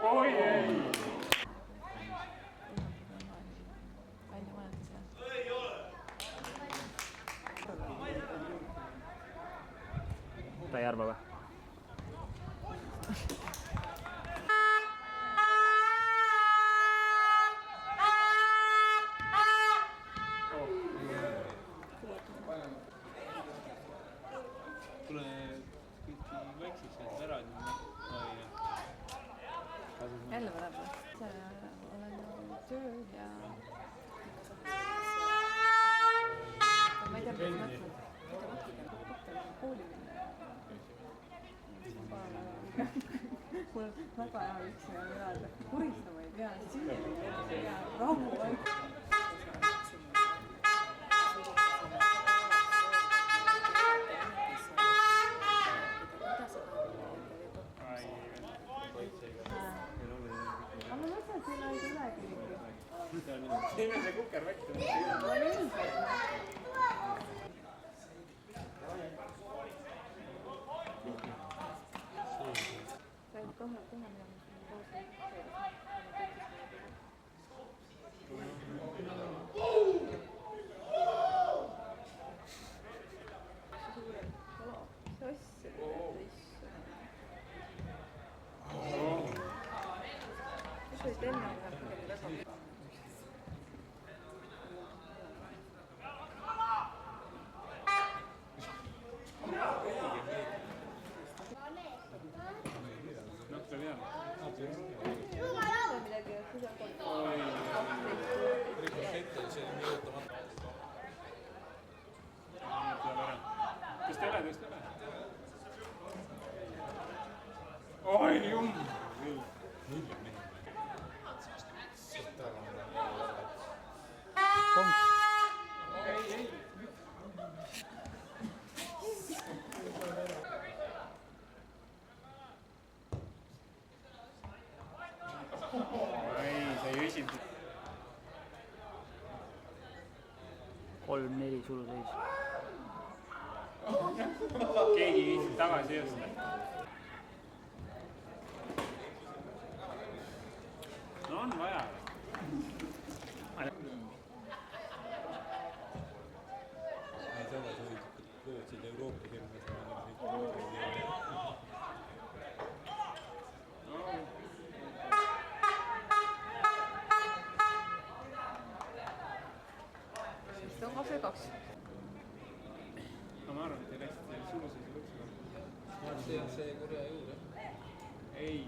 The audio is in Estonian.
oi ei! Ta ei arva või? Tule kõiki väikseks ära. Jälle tuleb või? Olen tööl ja... Ma ei tea, mis mõtled. Kooli minna. Mul väga hea üks ja öelda, kuristama ei pea, süüa ei pea, rahu on. Aga ma mõtlen, et siin ei tulegi mingi. Teeme see kuker väikse. Sain kohe mida ma siin koos Oi jumm! Konks! Ei! Ei, sa ei esinda. 3-4 suluseis. Keegi viisid tagasi jõuda. No on vaja. Ei selles olid Euroopa firmas. Vist on 22. No ma arvan, et te läksite suluseis lõpus. See on see kurja juurde. Ei.